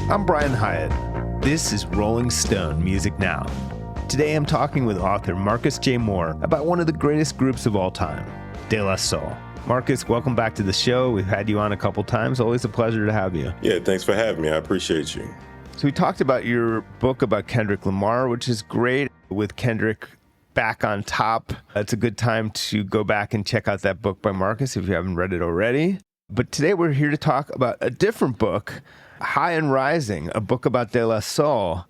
I'm Brian Hiatt. This is Rolling Stone Music Now. Today I'm talking with author Marcus J. Moore about one of the greatest groups of all time, De La Soul. Marcus, welcome back to the show. We've had you on a couple times. Always a pleasure to have you. Yeah, thanks for having me. I appreciate you. So we talked about your book about Kendrick Lamar, which is great. With Kendrick back on top, it's a good time to go back and check out that book by Marcus if you haven't read it already. But today we're here to talk about a different book, High and Rising, a book about De La Soul.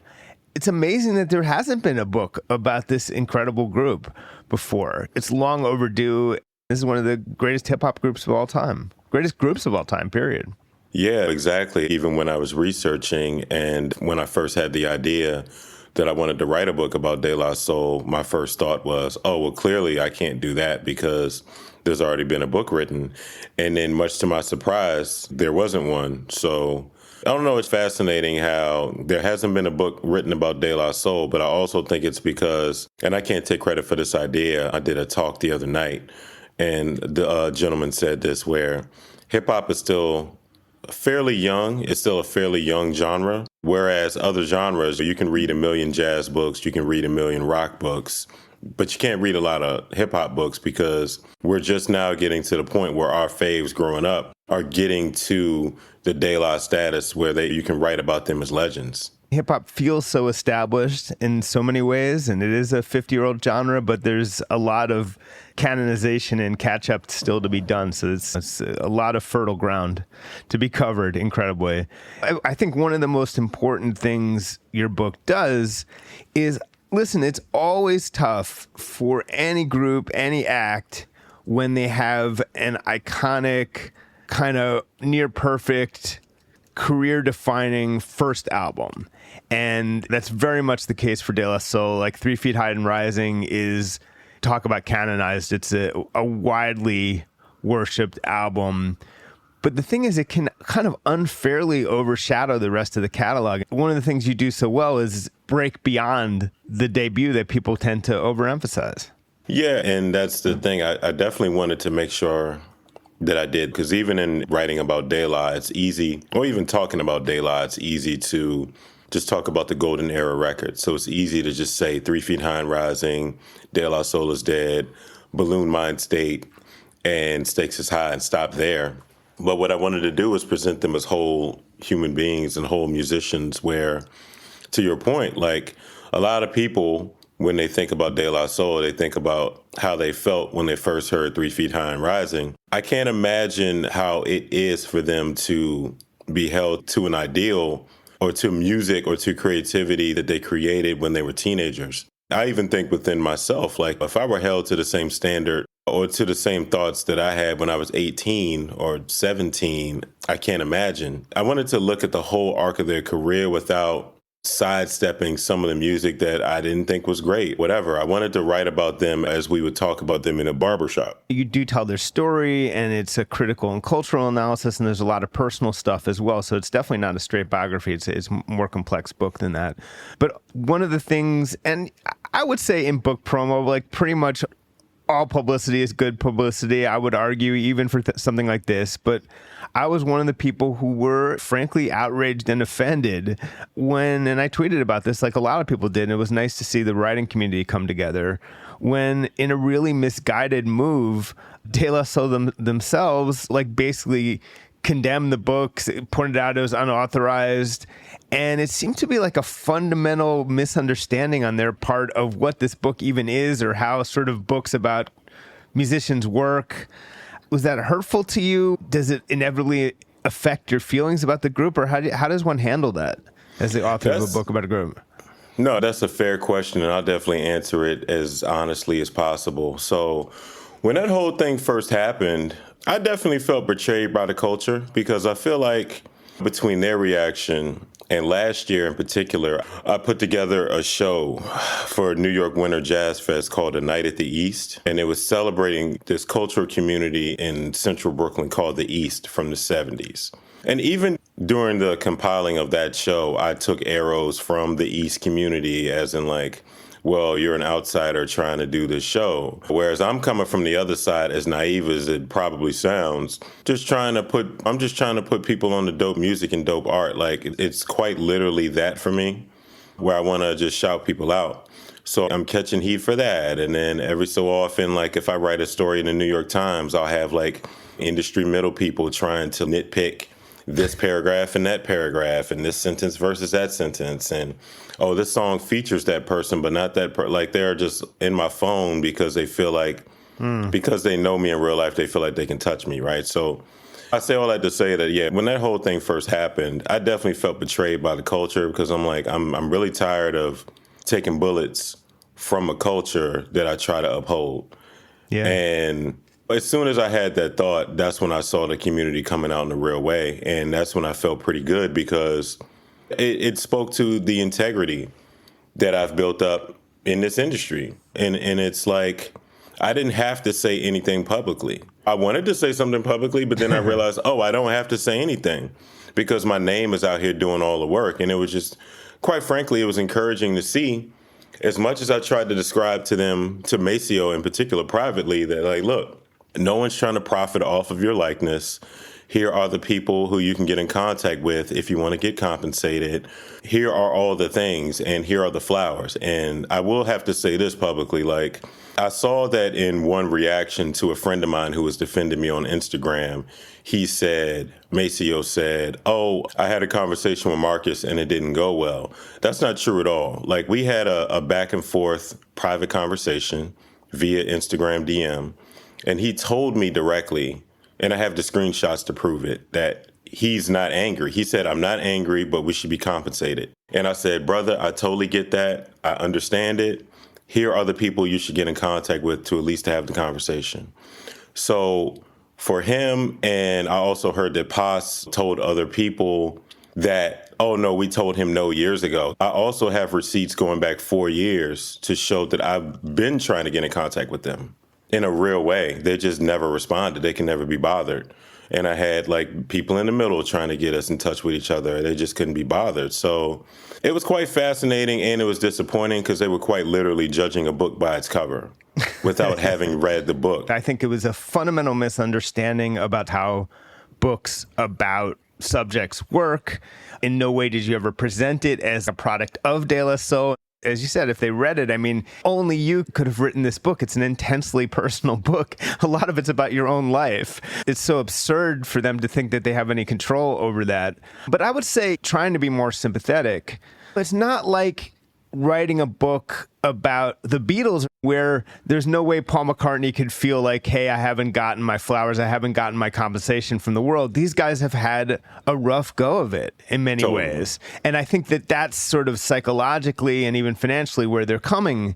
It's amazing that there hasn't been a book about this incredible group before. It's long overdue. This is one of the greatest hip-hop groups of all time. Greatest groups of all time, period. Yeah, exactly. Even when I was researching and when I first had the idea that I wanted to write a book about De La Soul, my first thought was, oh, well, clearly I can't do that because there's already been a book written. And then much to my surprise, there wasn't one. So I don't know, it's fascinating how there hasn't been a book written about De La Soul, but I also think it's because, and I can't take credit for this idea, I did a talk the other night, and the gentleman said this, where hip-hop is still fairly young. It's still a fairly young genre, whereas other genres, you can read a million jazz books, you can read a million rock books, but you can't read a lot of hip-hop books because we're just now getting to the point where our faves growing up are getting to the De La status where you can write about them as legends. Hip-hop feels so established in so many ways, and it is a 50-year-old genre, but there's a lot of canonization and catch-up still to be done. So it's a lot of fertile ground to be covered incredibly. I think one of the most important things your book does is, listen, it's always tough for any group, any act, when they have an iconic, kind of near-perfect, career-defining first album. And that's very much the case for De La Soul. Like 3 Feet High and Rising is, talk about canonized, it's a widely worshipped album. But the thing is, it can kind of unfairly overshadow the rest of the catalog. One of the things you do so well is break beyond the debut that people tend to overemphasize. Yeah, and that's the thing. I definitely wanted to make sure that I did, because even in writing about De La, it's easy, or even talking about De La, it's easy to just talk about the golden era records. So it's easy to just say 3 Feet High and Rising, De La Soul is Dead, Balloon Mind State, and Stakes is High, and stop there. But what I wanted to do was present them as whole human beings and whole musicians where, to your point, like a lot of people, when they think about De La Soul, they think about how they felt when they first heard 3 Feet High and Rising. I can't imagine how it is for them to be held to an ideal or to music or to creativity that they created when they were teenagers. I even think within myself, like if I were held to the same standard or to the same thoughts that I had when I was 18 or 17, I can't imagine. I wanted to look at the whole arc of their career without sidestepping some of the music that I didn't think was great, whatever. I wanted to write about them as we would talk about them in a barbershop. You do tell their story, and it's a critical and cultural analysis, and there's a lot of personal stuff as well. So it's definitely not a straight biography. It's a more complex book than that. But one of the things, and I would say in book promo, like pretty much all publicity is good publicity, I would argue, even for something like this. But I was one of the people who were frankly outraged and offended when, and I tweeted about this like a lot of people did, and it was nice to see the writing community come together, when in a really misguided move, De La Soul themselves like basically condemned the books, pointed out it was unauthorized, and it seemed to be like a fundamental misunderstanding on their part of what this book even is or how sort of books about musicians work. Was that hurtful to you? Does it inevitably affect your feelings about the group, or how does one handle that as the author of a book about a group? No, that's a fair question, and I'll definitely answer it as honestly as possible. So when that whole thing first happened, I definitely felt betrayed by the culture, because I feel like between their reaction and last year in particular, I put together a show for New York Winter Jazz Fest called A Night at the East. And it was celebrating this cultural community in central Brooklyn called the East from the 70s. And even during the compiling of that show, I took arrows from the East community, as in like well, you're an outsider trying to do this show. Whereas I'm coming from the other side, as naive as it probably sounds, I'm just trying to put people on the dope music and dope art. Like, it's quite literally that for me, where I want to just shout people out. So I'm catching heat for that. And then every so often, like if I write a story in the New York Times, I'll have like industry middle people trying to nitpick this paragraph and that paragraph and this sentence versus that sentence. And, oh, this song features that person, but not that like they're just in my phone because they feel like, because they know me in real life, they feel like they can touch me, right? So I say all that to say that, yeah, when that whole thing first happened, I definitely felt betrayed by the culture because I'm like, I'm really tired of taking bullets from a culture that I try to uphold. Yeah. And as soon as I had that thought, that's when I saw the community coming out in a real way. And that's when I felt pretty good because it spoke to the integrity that I've built up in this industry. And it's like, I didn't have to say anything publicly. I wanted to say something publicly, but then I realized, oh, I don't have to say anything because my name is out here doing all the work. And it was just, quite frankly, it was encouraging to see, as much as I tried to describe to them, to Maceo in particular privately, that like, look, no one's trying to profit off of your likeness. Here are the people who you can get in contact with if you want to get compensated. Here are all the things, and here are the flowers. And I will have to say this publicly, like, I saw that in one reaction to a friend of mine who was defending me on Instagram. He said, Maceo said, oh, I had a conversation with Marcus and it didn't go well. That's not true at all. Like, we had a back and forth private conversation via Instagram DM, and he told me directly, and I have the screenshots to prove it, that he's not angry. He said, I'm not angry, but we should be compensated. And I said, brother, I totally get that. I understand it. Here are the people you should get in contact with to at least have the conversation. So for him, and I also heard that Paz told other people that, oh no, we told him no years ago. I also have receipts going back 4 years to show that I've been trying to get in contact with them in a real way. They just never responded. They can never be bothered. And I had like people in the middle trying to get us in touch with each other. They just couldn't be bothered. So it was quite fascinating, and it was disappointing because they were quite literally judging a book by its cover without having read the book. I think it was a fundamental misunderstanding about how books about subjects work. In no way did you ever present it as a product of De La Soul. As you said, if they read it, I mean, only you could have written this book. It's an intensely personal book. A lot of it's about your own life. It's so absurd for them to think that they have any control over that. But I would say, trying to be more sympathetic, it's not like writing a book about the Beatles where there's no way Paul McCartney could feel like, hey, I haven't gotten my flowers, I haven't gotten my compensation from the world. These guys have had a rough go of it in many ways. And I think that that's sort of psychologically and even financially where they're coming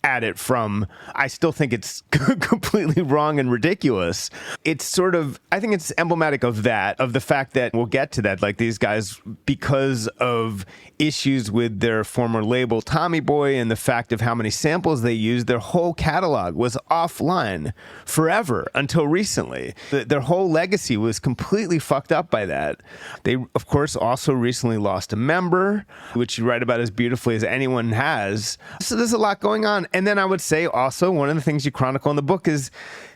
at it from. I still think it's completely wrong and ridiculous. It's sort of, I think it's emblematic of that, of the fact that we'll get to that, like these guys, because of issues with their former label Tommy Boy and the fact of how many samples they used, their whole catalog was offline forever until recently. Their whole legacy was completely fucked up by that. They, of course, also recently lost a member, which you write about as beautifully as anyone has. So there's a lot going on. And then I would say also one of the things you chronicle in the book is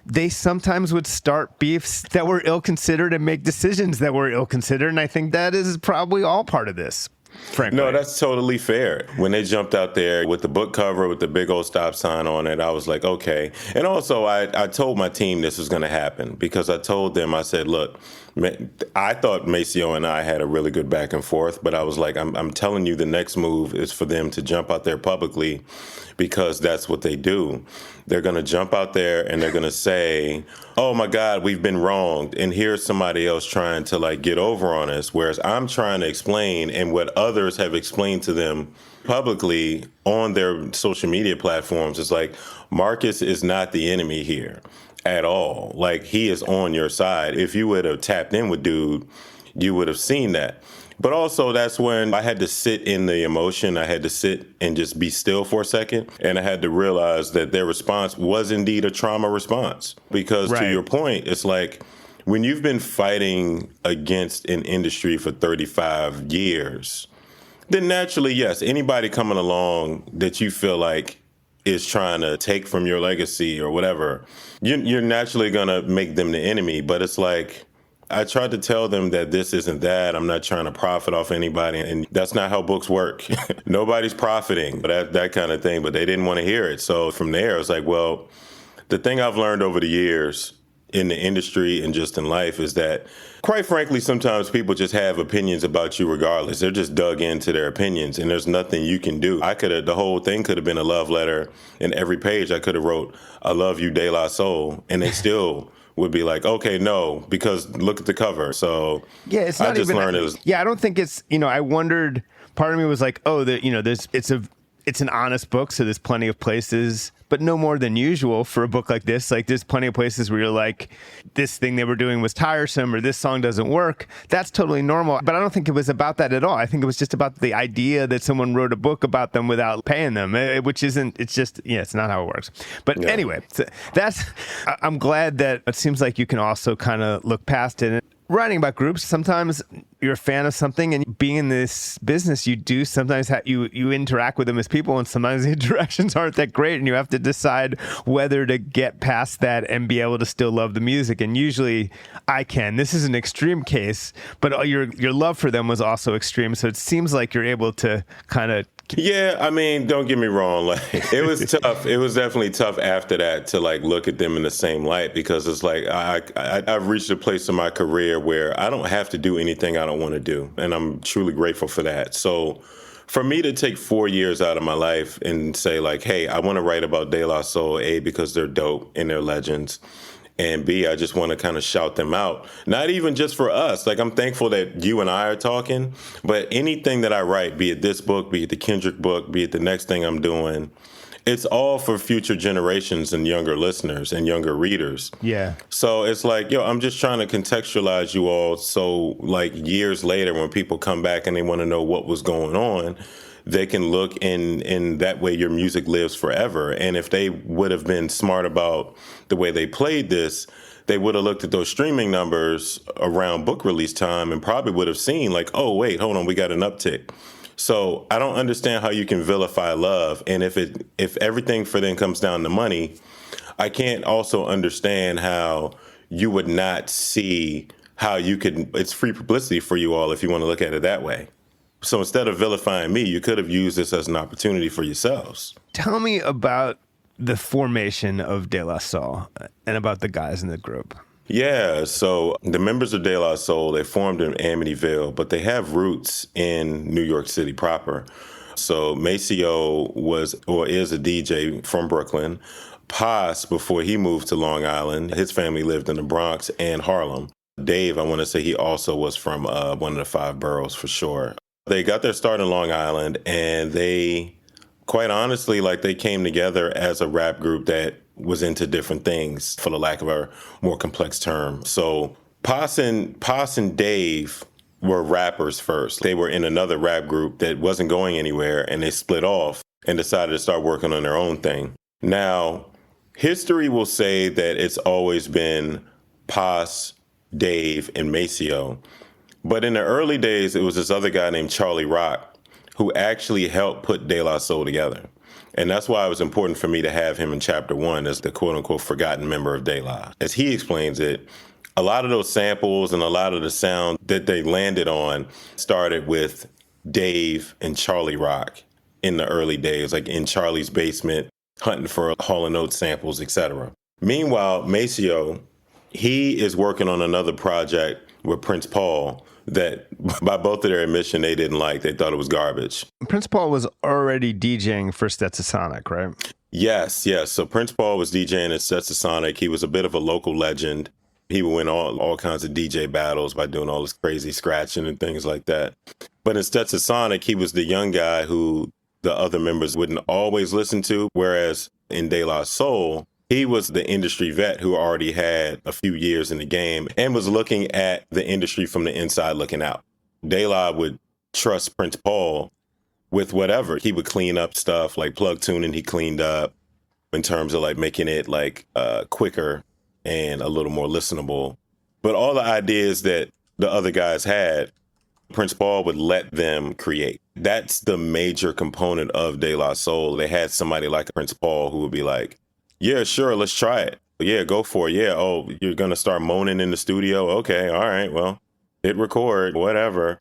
they sometimes would start beefs that were ill-considered and make decisions that were ill-considered. And I think that is probably all part of this. Frankly. No, that's totally fair. When they jumped out there with the book cover with the big old stop sign on it, I was like, okay. And also, I told my team this was going to happen because I told them, I said, look, I thought Maceo and I had a really good back and forth, but I was like, I'm telling you the next move is for them to jump out there publicly because that's what they do. They're going to jump out there and they're going to say, oh my God, we've been wronged. And here's somebody else trying to like get over on us. Whereas I'm trying to explain, and what others have explained to them publicly on their social media platforms is like, Marcus is not the enemy here at all. Like, he is on your side. If you would have tapped in with dude, you would have seen that. But also, that's when I had to sit in the emotion. I had to sit and just be still for a second. And I had to realize that their response was indeed a trauma response. Because to your point, it's like when you've been fighting against an industry for 35 years, then naturally, yes, anybody coming along that you feel like is trying to take from your legacy or whatever, you're naturally going to make them the enemy. But it's like, I tried to tell them that this isn't that. I'm not trying to profit off anybody. And that's not how books work. Nobody's profiting, that kind of thing. But they didn't want to hear it. So from there, it's like, well, the thing I've learned over the years in the industry and just in life is that, quite frankly, sometimes people just have opinions about you regardless. They're just dug into their opinions, and there's nothing you can do. The whole thing could have been a love letter, and every page I could have wrote, "I love you, De La Soul," and they still would be like, okay, no, because look at the cover. So yeah, it's not I just even, learned it was. Yeah, I don't think it's, I wondered, part of me was like, oh, it's an honest book, so there's plenty of places, but no more than usual for a book like this. Like, there's plenty of places where you're like, this thing they were doing was tiresome, or this song doesn't work. That's totally normal. But I don't think it was about that at all. I think it was just about the idea that someone wrote a book about them without paying them, which isn't, it's just, it's not how it works. But anyway, I'm glad that it seems like you can also kind of look past it. Writing about groups, sometimes you're a fan of something, and being in this business, you do sometimes you interact with them as people, and sometimes the interactions aren't that great, and you have to decide whether to get past that and be able to still love the music. And usually I can. This is an extreme case, but your love for them was also extreme. So it seems like you're able to kind of. Yeah, I mean, don't get me wrong. Like, it was tough. It was definitely tough after that to like look at them in the same light, because it's like I've reached a place in my career where I don't have to do anything I don't want to do, and I'm truly grateful for that. So for me to take 4 years out of my life and say like, hey, I want to write about De La Soul, A, because they're dope and they're legends, and B, I just want to kind of shout them out. Not even just for us. Like, I'm thankful that you and I are talking, but anything that I write, be it this book, be it the Kendrick book, be it the next thing I'm doing, it's all for future generations and younger listeners and younger readers. Yeah. So it's like, I'm just trying to contextualize you all, so like years later when people come back and they want to know what was going on, they can look, in that way your music lives forever. And if they would have been smart about the way they played this, they would have looked at those streaming numbers around book release time and probably would have seen like, oh, wait, hold on, we got an uptick. So I don't understand how you can vilify love. And if everything for them comes down to money, I can't also understand how you would not see how you could, it's free publicity for you all if you want to look at it that way. So instead of vilifying me, you could have used this as an opportunity for yourselves. Tell me about the formation of De La Soul and about the guys in the group. Yeah, so the members of De La Soul, they formed in Amityville, but they have roots in New York City proper. So Maceo is a DJ from Brooklyn. Paz, before he moved to Long Island, his family lived in the Bronx and Harlem. Dave, I want to say he also was from one of the 5 boroughs for sure. They got their start in Long Island, and they, quite honestly, like, they came together as a rap group that was into different things, for the lack of a more complex term. So Paz and Dave were rappers first. They were in another rap group that wasn't going anywhere, and they split off and decided to start working on their own thing. Now, history will say that it's always been Paz, Dave, and Maceo. But in the early days, it was this other guy named Charlie Rock who actually helped put De La Soul together. And that's why it was important for me to have him in chapter 1 as the quote-unquote forgotten member of De La. As he explains it, a lot of those samples and a lot of the sound that they landed on started with Dave and Charlie Rock in the early days, like in Charlie's basement, hunting for Hall & Oates samples, etc. Meanwhile, Maceo, he is working on another project with Prince Paul that, by both of their admission, they didn't like. They thought it was garbage. Prince Paul was already DJing for Stetsasonic, right? Yes. So Prince Paul was DJing at Stetsasonic. He was a bit of a local legend. He would win all kinds of DJ battles by doing all this crazy scratching and things like that. But in Stetsasonic, he was the young guy who the other members wouldn't always listen to, whereas in De La Soul, he was the industry vet who already had a few years in the game and was looking at the industry from the inside looking out. De La would trust Prince Paul with whatever. He would clean up stuff like plug tuning. He cleaned up in terms of like making it like quicker and a little more listenable. But all the ideas that the other guys had, Prince Paul would let them create. That's the major component of De La Soul. They had somebody like Prince Paul who would be like, yeah, sure, let's try it. Yeah, go for it. Yeah, oh, you're going to start moaning in the studio? Okay, all right, well, hit record, whatever.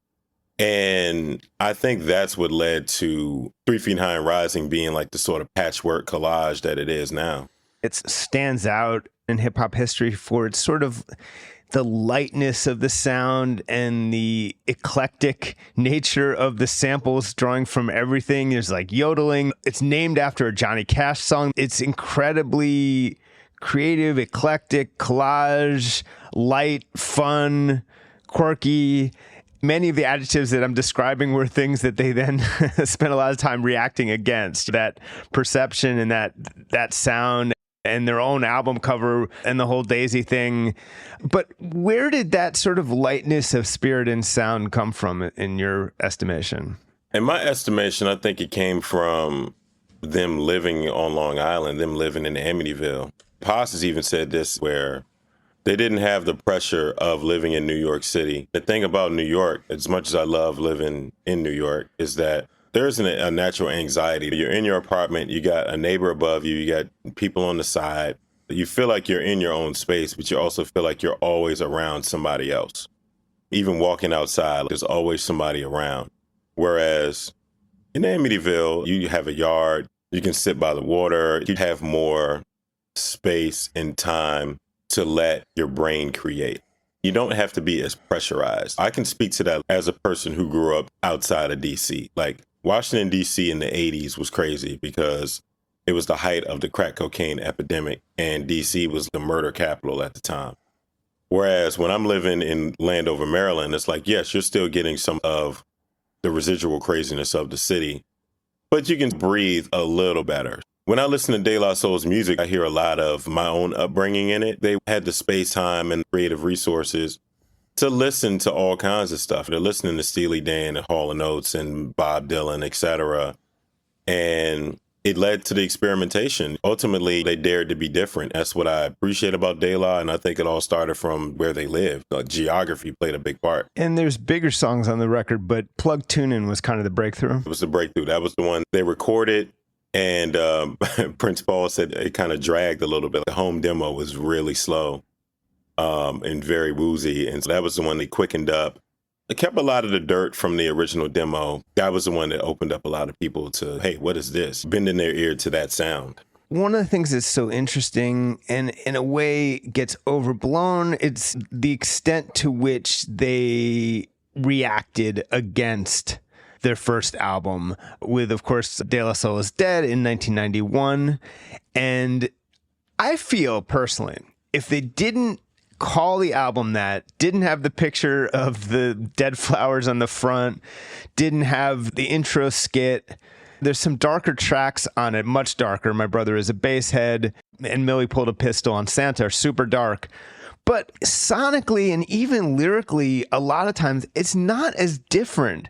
And I think that's what led to 3 Feet High and Rising being like the sort of patchwork collage that it is now. It stands out in hip hop history for its sort of the lightness of the sound and the eclectic nature of the samples, drawing from everything. There's like yodeling. It's named after a Johnny Cash song. It's incredibly creative, eclectic, collage, light, fun, quirky. Many of the adjectives that I'm describing were things that they then spent a lot of time reacting against. That perception and that sound and their own album cover and the whole Daisy thing. But where did that sort of lightness of spirit and sound come from in your estimation? In my estimation, I think it came from them living on Long Island, them living in Amityville. Paz has even said this, where they didn't have the pressure of living in New York City. The thing about New York, as much as I love living in New York, is that there's a natural anxiety. You're in your apartment, you got a neighbor above you, you got people on the side. You feel like you're in your own space, but you also feel like you're always around somebody else. Even walking outside, there's always somebody around. Whereas in Amityville, you have a yard, you can sit by the water, you have more space and time to let your brain create. You don't have to be as pressurized. I can speak to that as a person who grew up outside of DC. Like Washington, DC in the 80s was crazy because it was the height of the crack cocaine epidemic and DC was the murder capital at the time. Whereas when I'm living in Landover, Maryland, it's like, yes, you're still getting some of the residual craziness of the city, but you can breathe a little better. When I listen to De La Soul's music, I hear a lot of my own upbringing in it. They had the space, time, and creative resources to listen to all kinds of stuff. They're listening to Steely Dan and Hall & Oates and Bob Dylan, etc. And it led to the experimentation. Ultimately, they dared to be different. That's what I appreciate about De La, and I think it all started from where they lived. Geography played a big part. And there's bigger songs on the record, but Plug Tunin' was kind of the breakthrough. It was the breakthrough. That was the one they recorded. And Prince Paul said it kind of dragged a little bit. The home demo was really slow and very woozy. And so that was the one they quickened up. It kept a lot of the dirt from the original demo. That was the one that opened up a lot of people to, hey, what is this? Bending their ear to that sound. One of the things that's so interesting and in a way gets overblown, it's the extent to which they reacted against their first album with, of course, De La Soul is Dead in 1991. And I feel personally, if they didn't call the album that, didn't have the picture of the dead flowers on the front, didn't have the intro skit, there's some darker tracks on it, much darker. My Brother is a Basshead and Millie Pulled a Pistol on Santa are super dark. But sonically and even lyrically, a lot of times it's not as different.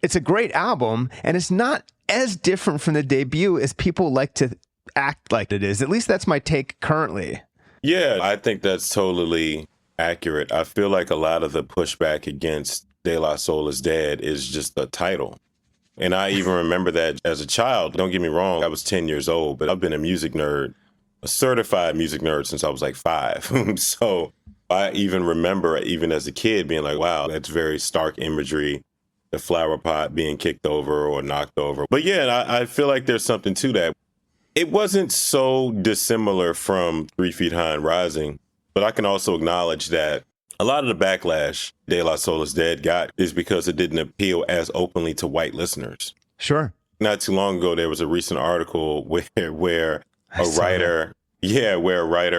It's a great album, and it's not as different from the debut as people like to act like it is. At least that's my take currently. Yeah, I think that's totally accurate. I feel like a lot of the pushback against De La Soul is Dead is just the title. And I even remember that as a child. Don't get me wrong, I was 10 years old, but I've been a music nerd, a certified music nerd since I was like 5. So I even remember, even as a kid, being like, wow, that's very stark imagery. The flower pot being kicked over or knocked over. But yeah, I feel like there's something to that. It wasn't so dissimilar from 3 Feet High and Rising, but I can also acknowledge that a lot of the backlash De La Soul is Dead got is because it didn't appeal as openly to white listeners. Sure. Not too long ago, there was a recent article where a writer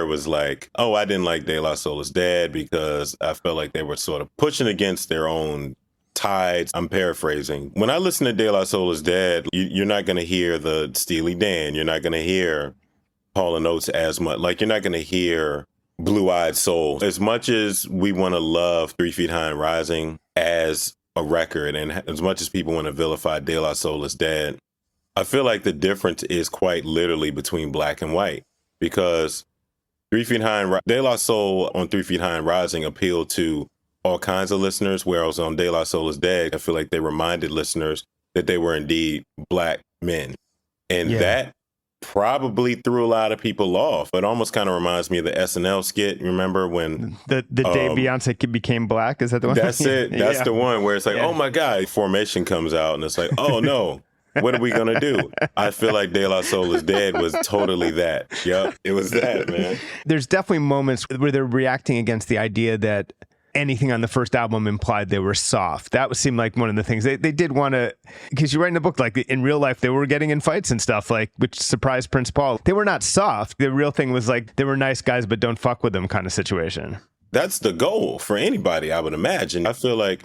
was like, oh, I didn't like De La Soul is Dead because I felt like they were sort of pushing against their own tides. I'm paraphrasing. When I listen to De La Soul is Dead, you're not going to hear the Steely Dan. You're not going to hear Hall & Oates as much. Like, you're not going to hear Blue Eyed Soul. As much as we want to love 3 Feet High and Rising as a record, and as much as people want to vilify De La Soul is Dead, I feel like the difference is quite literally between black and white. Because 3 Feet High and De La Soul on 3 Feet High and Rising appealed to all kinds of listeners, whereas on De La Soul is Dead, I feel like they reminded listeners that they were indeed black men. And Yeah. that probably threw a lot of people off. It almost kind of reminds me of the SNL skit. Remember when The day Beyonce became black? Is that the one? that's it. That's Yeah. the one where it's like, oh my God, Formation comes out and it's like, oh no, what are we going to do? I feel like De La Soul is Dead was totally that. Yep, it was that, man. There's definitely moments where they're reacting against the idea that anything on the first album implied they were soft. That would seem like one of the things they did want to, because you write in the book, like in real life, they were getting in fights and stuff, like, which surprised Prince Paul. They were not soft. The real thing was like, they were nice guys, but don't fuck with them kind of situation. That's the goal for anybody, I would imagine. I feel like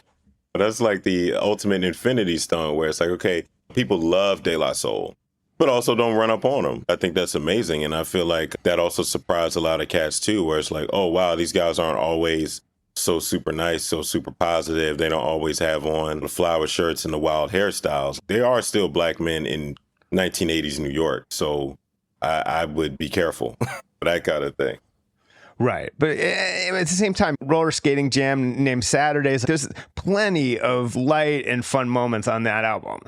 that's like the ultimate infinity stone where it's like, okay, people love De La Soul, but also don't run up on them. I think that's amazing. And I feel like that also surprised a lot of cats too, where it's like, oh, wow, these guys aren't always so super nice, so super positive. They don't always have on the flower shirts and the wild hairstyles. They are still black men in 1980s New York. So I would be careful for that kind of thing. Right. But at the same time, roller skating jam named Saturdays, there's plenty of light and fun moments on that album.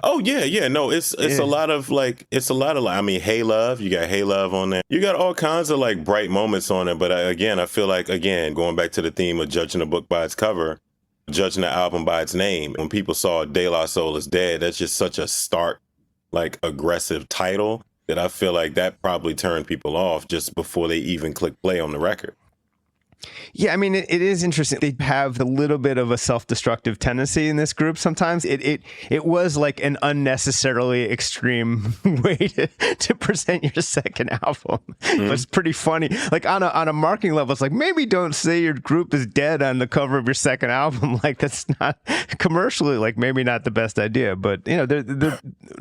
Oh, yeah. No, it's a lot of I mean, Hey Love, you got Hey Love on there. You got all kinds of like bright moments on it. But again, I feel like, going back to the theme of judging a book by its cover, judging the album by its name. When people saw De La Soul is Dead, that's just such a stark, like aggressive title that I feel like that probably turned people off just before they even click play on the record. Yeah, I mean, it is interesting. They have a little bit of a self-destructive tendency in this group sometimes. It was like an unnecessarily extreme way to present your second album. It was pretty funny. Like on a marketing level, it's like, maybe don't say your group is dead on the cover of your second album. Like, that's not commercially, like, maybe not the best idea. But, you know, they're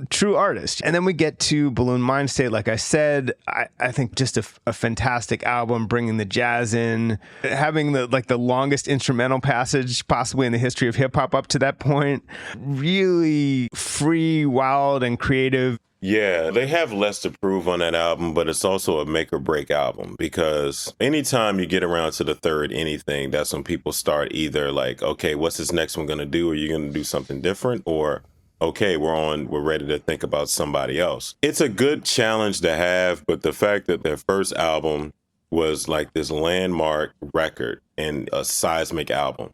true artists. And then we get to Balloon Mind State. Like I said, I think just a fantastic album, bringing the jazz in, having the longest instrumental passage possibly in the history of hip hop up to that point. Really free, wild, and creative. Yeah, they have less to prove on that album, but it's also a make or break album because anytime you get around to the third anything, that's when people start either like, okay, what's this next one going to do? Are you going to do something different? Or, okay, we're ready to think about somebody else. It's a good challenge to have, but the fact that their first album was like this landmark record and a seismic album.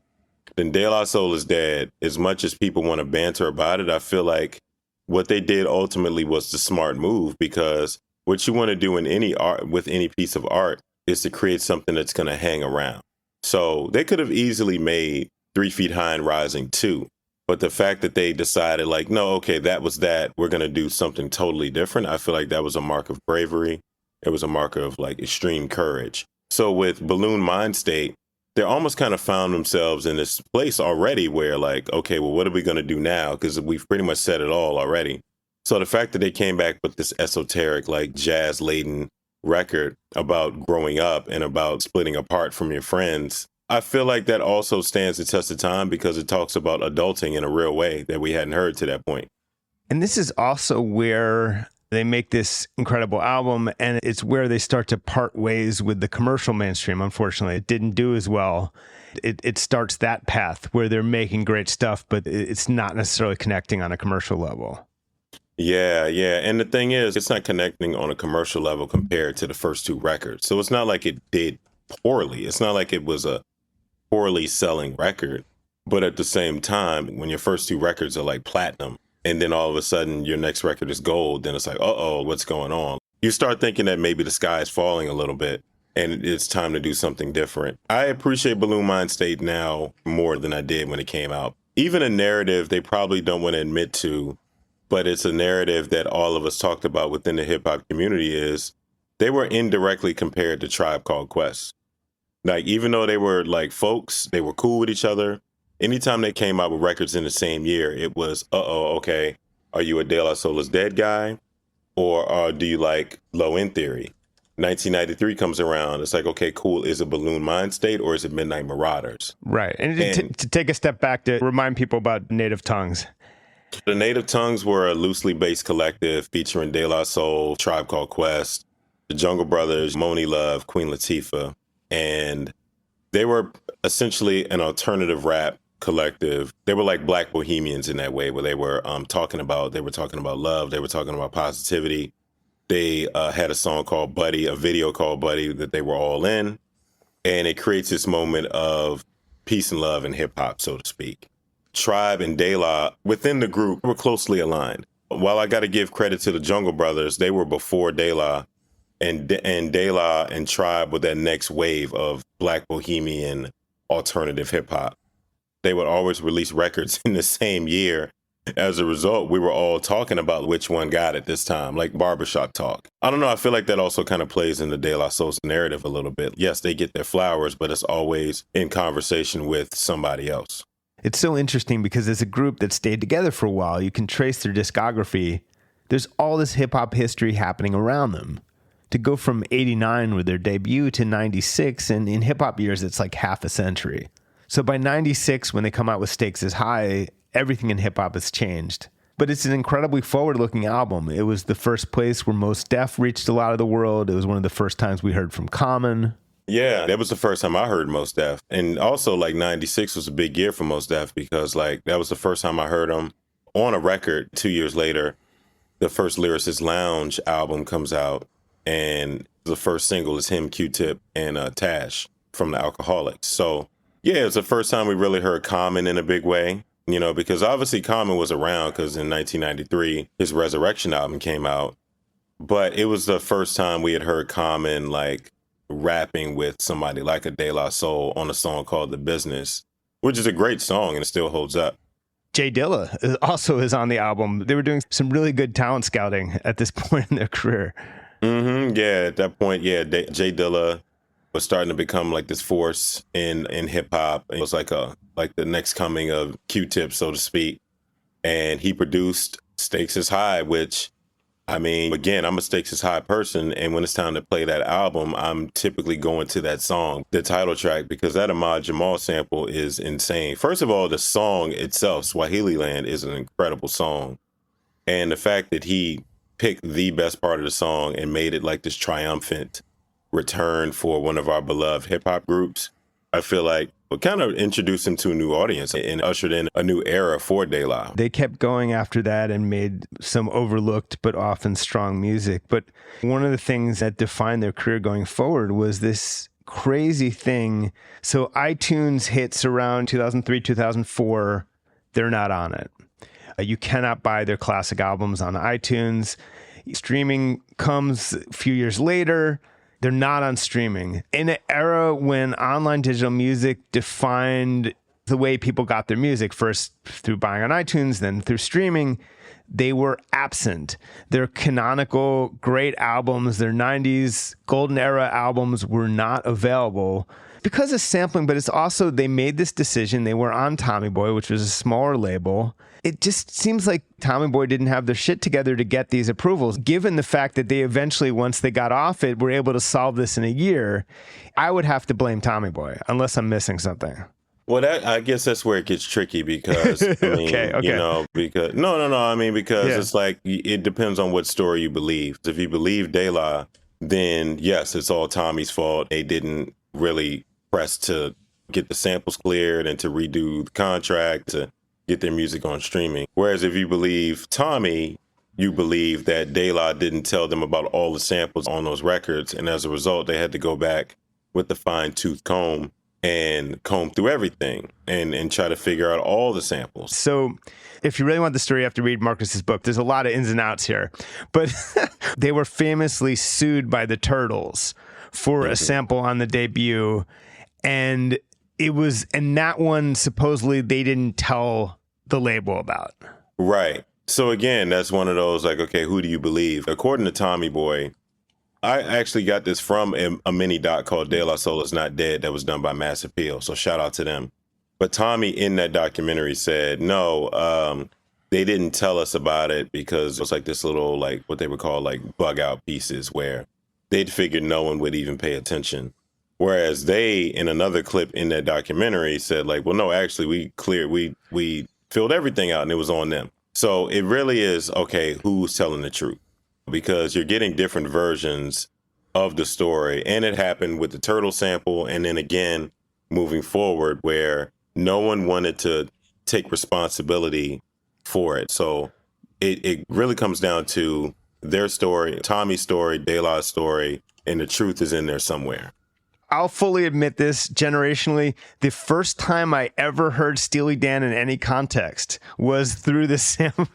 Then De La Soul is Dead. As much as people want to banter about it, I feel like what they did ultimately was the smart move, because what you want to do in any art, with any piece of art, is to create something that's going to hang around. So they could have easily made 3 Feet High and Rising 2. But the fact that they decided like, no, okay, that was that. We're going to do something totally different. I feel like that was a mark of bravery. It was a marker of like extreme courage. So with Balloon Mind State, they almost kind of found themselves in this place already where like, okay, well, what are we going to do now? Because we've pretty much said it all already. So the fact that they came back with this esoteric, like jazz laden record about growing up and about splitting apart from your friends, I feel like that also stands the test of time because it talks about adulting in a real way that we hadn't heard to that point. And this is also where they make this incredible album, and it's where they start to part ways with the commercial mainstream. Unfortunately, it didn't do as well. It starts that path where they're making great stuff, but it's not necessarily connecting on a commercial level. Yeah. And the thing is, it's not connecting on a commercial level compared to the first 2 records. So it's not like it did poorly. It's not like it was a poorly selling record. But at the same time, when your first 2 records are like platinum, and then all of a sudden your next record is gold, then it's like, uh-oh, what's going on? You start thinking that maybe the sky is falling a little bit and it's time to do something different. I appreciate Balloon Mind State now more than I did when it came out. Even a narrative they probably don't want to admit to, but it's a narrative that all of us talked about within the hip hop community, is they were indirectly compared to Tribe Called Quest. Like, even though they were like folks, they were cool with each other. Anytime they came out with records in the same year, it was, okay, are you a De La Soul is Dead guy? Or do you like Low End Theory? 1993 comes around. It's like, okay, cool. Is it Balloon Mind State or is it Midnight Marauders? Right. And to take a step back to remind people about Native Tongues. The Native Tongues were a loosely based collective featuring De La Soul, Tribe Called Quest, the Jungle Brothers, Moni Love, Queen Latifah. And they were essentially an alternative rap collective. They were like Black bohemians in that way, where they were talking about love, they were talking about positivity. They had a song called Buddy, a video called Buddy that they were all in, and it creates this moment of peace and love in hip hop, so to speak. Tribe and De La within the group were closely aligned. While I got to give credit to the Jungle Brothers, they were before De La, and De La and Tribe were that next wave of Black bohemian alternative hip hop. They would always release records in the same year. As a result, we were all talking about which one got it this time, like barbershop talk. I don't know. I feel like that also kind of plays in the De La Soul's narrative a little bit. Yes, they get their flowers, but it's always in conversation with somebody else. It's so interesting because as a group that stayed together for a while, you can trace their discography. There's all this hip hop history happening around them. To go from 89 with their debut to 96, and in hip hop years, it's like half a century. So by 96, when they come out with Stakes is High, everything in hip hop has changed. But it's an incredibly forward-looking album. It was the first place where Mos Def reached a lot of the world. It was one of the first times we heard from Common. Yeah, that was the first time I heard Mos Def. And also, like, 96 was a big year for Mos Def because, like, that was the first time I heard him on a record. 2 years later, the first Lyricist Lounge album comes out, and the first single is him, Q-Tip, and Tash from the Alcoholics. So, yeah, it was the first time we really heard Common in a big way, you know, because obviously Common was around because in 1993, his Resurrection album came out. But it was the first time we had heard Common, like, rapping with somebody like a De La Soul on a song called The Business, which is a great song and it still holds up. Jay Dilla also is on the album. They were doing some really good talent scouting at this point in their career. Yeah, at that point, yeah, Jay Dilla was starting to become like this force in hip hop. It was like the next coming of Q-Tip, so to speak. And he produced Stakes is High, which, I mean, again, I'm a Stakes is High person. And when it's time to play that album, I'm typically going to that song, the title track, because that Ahmad Jamal sample is insane. First of all, the song itself, Swahili Land, is an incredible song. And the fact that he picked the best part of the song and made it like this triumphant return for one of our beloved hip hop groups, I feel like it kind of introduced him to a new audience and ushered in a new era for De La. They kept going after that and made some overlooked but often strong music. But one of the things that defined their career going forward was this crazy thing. So iTunes hits around 2003, 2004. They're not on it. You cannot buy their classic albums on iTunes. Streaming comes a few years later. They're not on streaming. In an era when online digital music defined the way people got their music, first through buying on iTunes, then through streaming, they were absent. Their canonical great albums, their 90s golden era albums were not available because of sampling, but it's also they made this decision. They were on Tommy Boy, which was a smaller label. It just seems like Tommy Boy didn't have their shit together to get these approvals. Given the fact that they eventually, once they got off it, were able to solve this in a year, I would have to blame Tommy Boy, unless I'm missing something. Well, I guess that's where it gets tricky because, I mean, okay. you know, because, no. I mean, because Yeah. It's like, it depends on what story you believe. If you believe De La, then yes, it's all Tommy's fault. They didn't really press to get the samples cleared and to redo the contract to get their music on streaming. Whereas if you believe Tommy, you believe that De La didn't tell them about all the samples on those records. And as a result, they had to go back with the fine-tooth comb and comb through everything and try to figure out all the samples. So if you really want the story, you have to read Marcus's book. There's a lot of ins and outs here. But they were famously sued by the Turtles for a sample on the debut. And it was, and that one, supposedly, they didn't tell the label about. Right. So again, that's one of those like, okay, who do you believe? According to Tommy Boy, I actually got this from a mini doc called De La Soul Is Not Dead that was done by Mass Appeal. So shout out to them. But Tommy in that documentary said, no, they didn't tell us about it because it was like this little, like what they would call like bug out pieces where they'd figured no one would even pay attention. Whereas they, in another clip in that documentary, said like, well, no, actually we filled everything out and it was on them. So it really is, okay, who's telling the truth? Because you're getting different versions of the story. And it happened with the Turtle sample. And then again, moving forward, where No one wanted to take responsibility for it. So it really comes down to their story, Tommy's story, De La's story, and the truth is in there somewhere. I'll fully admit this, generationally, the first time I ever heard Steely Dan in any context was through the sample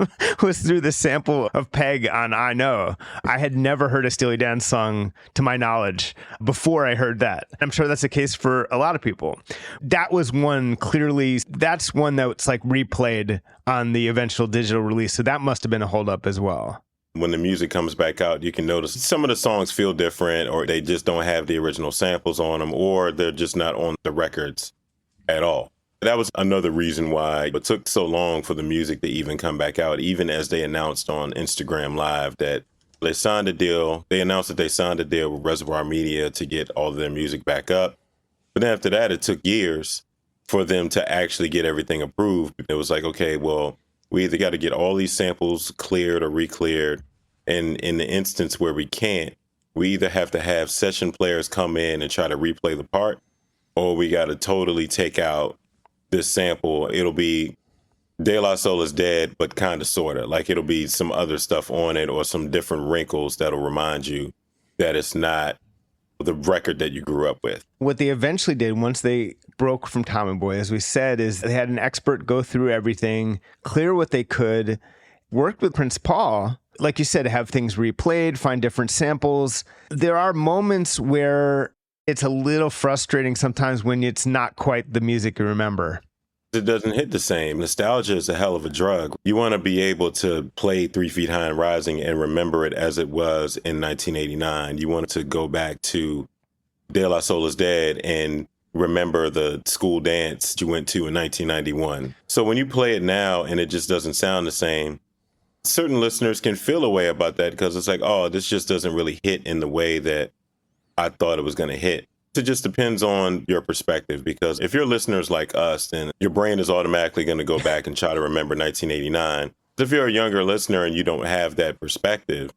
of Peg on I Know. I had never heard a Steely Dan song, to my knowledge, before I heard that. I'm sure that's the case for a lot of people. That was one, clearly, that's one that's like replayed on the eventual digital release. So that must have been a holdup as well. When the music comes back out, you can notice some of the songs feel different, or they just don't have the original samples on them, or they're just not on the records at all. That was another reason why it took so long for the music to even come back out, even as they announced on Instagram Live that they signed a deal. They announced that they signed a deal with Reservoir Media to get all of their music back up. But then after that, it took years for them to actually get everything approved. It was like, okay, well, we either got to get all these samples cleared or re-cleared. And in the instance where we can't, we either have to have session players come in and try to replay the part, or we got to totally take out this sample. It'll be De La Soul is Dead, but kind of, sort of. Like it'll be some other stuff on it or some different wrinkles that'll remind you that it's not the record that you grew up with. What they eventually did once they broke from Tommy Boy, as we said, is they had an expert go through everything, clear what they could, worked with Prince Paul, like you said, have things replayed, find different samples. There are moments where it's a little frustrating sometimes when it's not quite the music you remember. It doesn't hit the same. Nostalgia is a hell of a drug. You want to be able to play 3 Feet High and Rising and remember it as it was in 1989. You want to go back to De La Soul is Dead and remember the school dance you went to in 1991. So when you play it now and it just doesn't sound the same, certain listeners can feel a way about that because it's like, oh, this just doesn't really hit in the way that I thought it was going to hit. It just depends on your perspective, because if you're listeners like us, then your brain is automatically going to go back and try to remember 1989. If you're a younger listener and you don't have that perspective,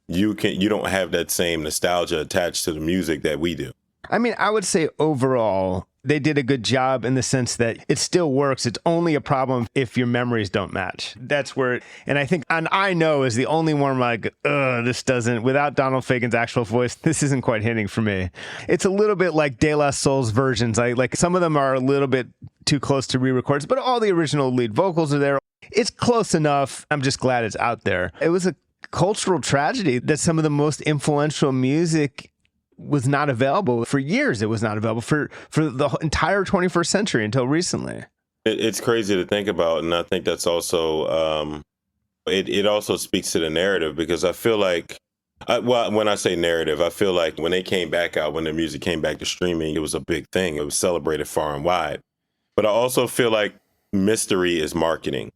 you don't have that same nostalgia attached to the music that we do. I mean, I would say overall, they did a good job in the sense that it still works. It's only a problem if your memories don't match. That's where, and I think, and I Know is the only one where I'm like, this doesn't, without Donald Fagen's actual voice, this isn't quite hitting for me. It's a little bit like De La Soul's versions. Like some of them are a little bit too close to re-records, but all the original lead vocals are there. It's close enough. I'm just glad it's out there. It was a cultural tragedy that some of the most influential music was not available for years. It was not available for the entire 21st century until recently. It's crazy to think about. And I think that's also, it also speaks to the narrative, because I feel like, when I say narrative, I feel like when they came back out, when the music came back to streaming, it was a big thing. It was celebrated far and wide. But I also feel like mystery is marketing.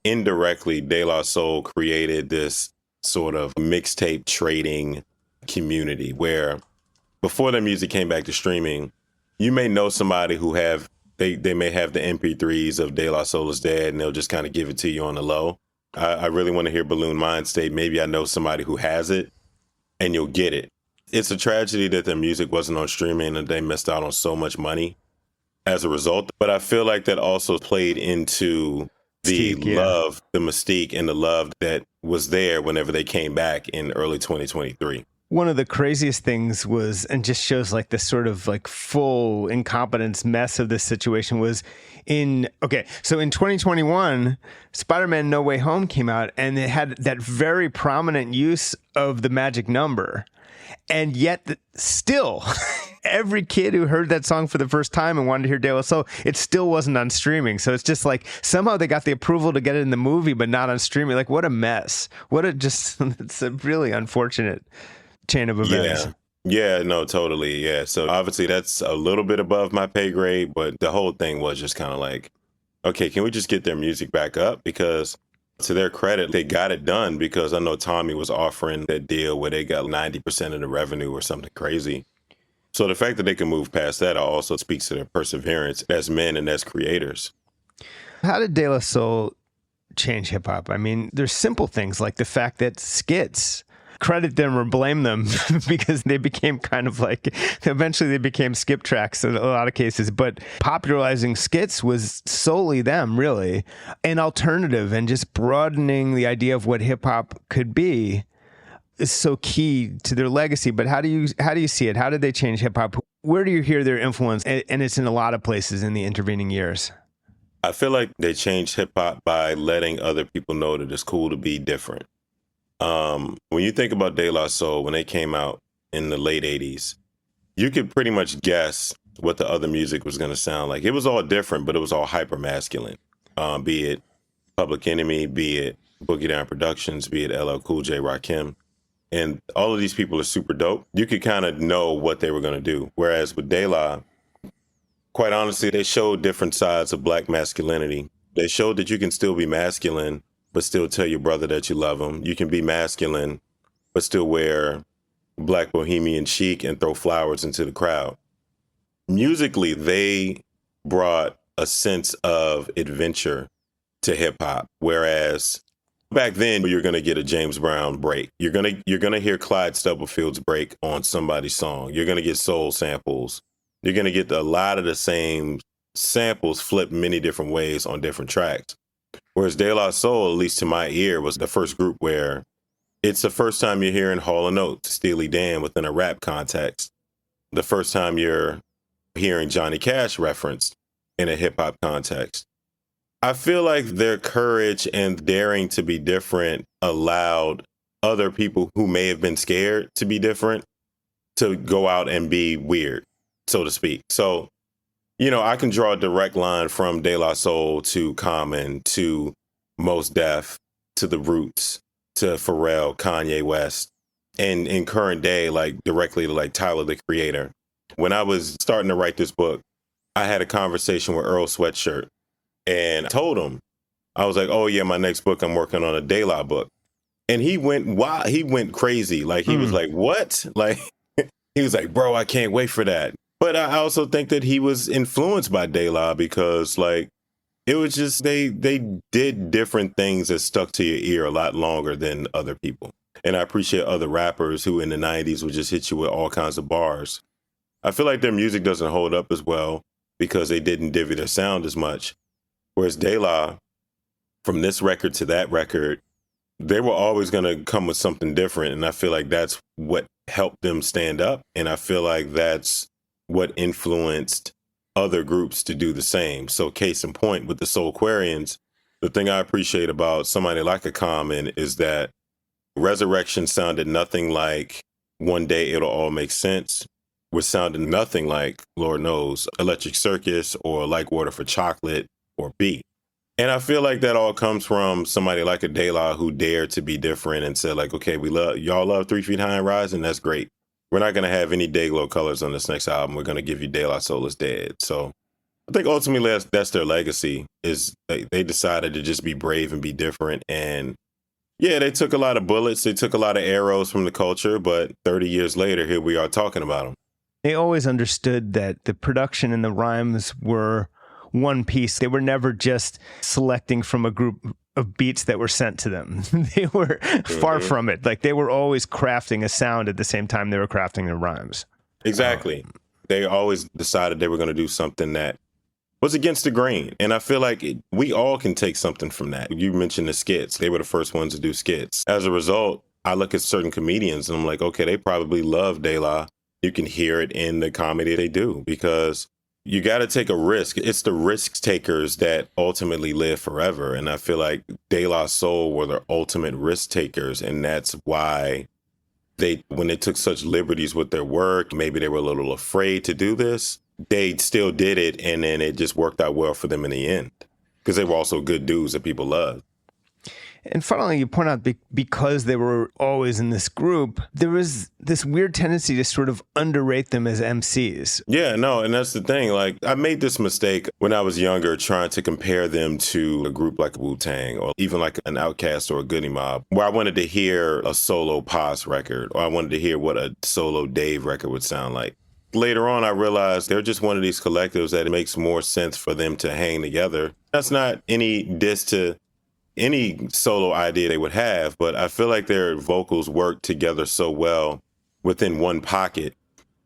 Indirectly, De La Soul created this sort of mixtape trading community where before the music came back to streaming, you may know somebody who they may have the MP3s of De La Soul is Dead, and they'll just kind of give it to you on the low. I really want to hear Balloon Mind state, maybe I know somebody who has it, and you'll get it. It's a tragedy that their music wasn't on streaming and they missed out on so much money as a result. But I feel like that also played into the love, the mystique, and the love that was there whenever they came back in early 2023. One of the craziest things was, and just shows like this sort of like full incompetence mess of this situation, was so in 2021, Spider-Man No Way Home came out, and it had that very prominent use of the magic number. And yet still, every kid who heard that song for the first time and wanted to hear De La Soul, it still wasn't on streaming. So it's just like somehow they got the approval to get it in the movie, but not on streaming. Like, what a mess. It's a really unfortunate chain of events. Yeah, no, totally. Yeah. So obviously that's a little bit above my pay grade, but the whole thing was just kind of like, okay, can we just get their music back up? Because to their credit, they got it done, because I know Tommy was offering that deal where they got 90% of the revenue or something crazy. So the fact that they can move past that also speaks to their perseverance as men and as creators. How did De La Soul change hip hop? I mean, there's simple things like the fact that skits credit them or blame them because they became kind of like, eventually they became skip tracks in a lot of cases, but popularizing skits was solely them, really. An alternative and just broadening the idea of what hip hop could be is so key to their legacy. But how do you see it? How did they change hip hop? Where do you hear their influence? And it's in a lot of places in the intervening years. I feel like they changed hip hop by letting other people know that it's cool to be different. When you think about De La Soul, when they came out in the late 80s, you could pretty much guess what the other music was going to sound like. It was all different, but it was all hyper masculine, be it Public Enemy, be it Boogie Down Productions, be it LL Cool J, Rakim. And all of these people are super dope. You could kind of know what they were going to do. Whereas with De La, quite honestly, they showed different sides of Black masculinity. They showed that you can still be masculine, but still tell your brother that you love him. You can be masculine, but still wear Black bohemian chic and throw flowers into the crowd. Musically, they brought a sense of adventure to hip hop, whereas back then you're going to get a James Brown break. You're going to hear Clyde Stubblefield's break on somebody's song. You're going to get soul samples. You're going to get a lot of the same samples flipped many different ways on different tracks. Whereas De La Soul, at least to my ear, was the first group where it's the first time you're hearing Hall & Oates, Steely Dan within a rap context. The first time you're hearing Johnny Cash referenced in a hip hop context. I feel like their courage and daring to be different allowed other people who may have been scared to be different to go out and be weird, so to speak. So, I can draw a direct line from De La Soul to Common to Mos Def to The Roots to Pharrell, Kanye West, and in current day, like directly to like Tyler, the Creator. When I was starting to write this book, I had a conversation with Earl Sweatshirt and told him, I was like, oh yeah, my next book, I'm working on a De La book. And he went wild. He went crazy. Like he was like, what? Like he was like, bro, I can't wait for that. But I also think that he was influenced by De La because like it was just they did different things that stuck to your ear a lot longer than other people. And I appreciate other rappers who in the 90s would just hit you with all kinds of bars. I feel like their music doesn't hold up as well because they didn't divvy their sound as much. Whereas De La, from this record to that record, they were always going to come with something different. And I feel like that's what helped them stand up. And I feel like that's what influenced other groups to do the same. So case in point with the Soulquarians, the thing I appreciate about somebody like a Common is that Resurrection sounded nothing like One Day It'll All Make Sense, which sounded nothing like, Lord knows, Electric Circus or Like Water for Chocolate or Beat. And I feel like that all comes from somebody like a De La who dared to be different and said like, okay, y'all love 3 Feet High and Rising, that's great. We're not going to have any Dayglow colors on this next album. We're going to give you De La Soul is Dead. So I think ultimately that's their legacy is they decided to just be brave and be different. And yeah, they took a lot of bullets. They took a lot of arrows from the culture. But 30 years later, here we are talking about them. They always understood that the production and the rhymes were one piece. They were never just selecting from a group of beats that were sent to them. They were far from it. Like they were always crafting a sound at the same time they were crafting their rhymes. Exactly. They always decided they were going to do something that was against the grain. And I feel like we all can take something from that. You mentioned the skits. They were the first ones to do skits. As a result, I look at certain comedians and I'm like, okay, they probably love De La. You can hear it in the comedy they do because you got to take a risk. It's the risk takers that ultimately live forever. And I feel like De La Soul were the ultimate risk takers. And that's why when they took such liberties with their work, maybe they were a little afraid to do this. They still did it. And then it just worked out well for them in the end because they were also good dudes that people loved. And finally, you point out because they were always in this group, there was this weird tendency to sort of underrate them as MCs. Yeah, no, and that's the thing. Like, I made this mistake when I was younger trying to compare them to a group like Wu-Tang or even like an Outkast or a Goody Mob, where I wanted to hear a solo Paz record or I wanted to hear what a solo Dave record would sound like. Later on, I realized they're just one of these collectives that it makes more sense for them to hang together. That's not any diss to any solo idea they would have, but I feel like their vocals work together so well within one pocket.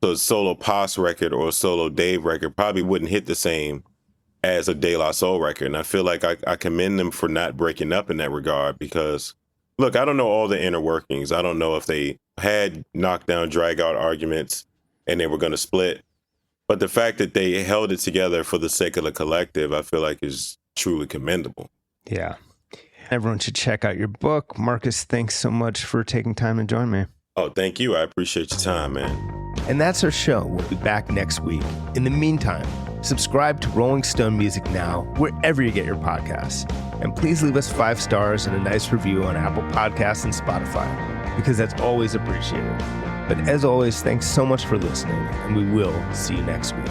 So a solo Pos record or a solo Dave record probably wouldn't hit the same as a De La Soul record. And I feel like I commend them for not breaking up in that regard because, look, I don't know all the inner workings. I don't know if they had knockdown, drag out arguments and they were going to split. But the fact that they held it together for the sake of the collective, I feel like is truly commendable. Yeah. Everyone should check out your book. Marcus, thanks so much for taking time to join me. Oh, thank you. I appreciate your time, man. And that's our show. We'll be back next week. In the meantime, subscribe to Rolling Stone Music Now, wherever you get your podcasts. And please leave us 5 stars and a nice review on Apple Podcasts and Spotify, because that's always appreciated. But as always, thanks so much for listening, and we will see you next week.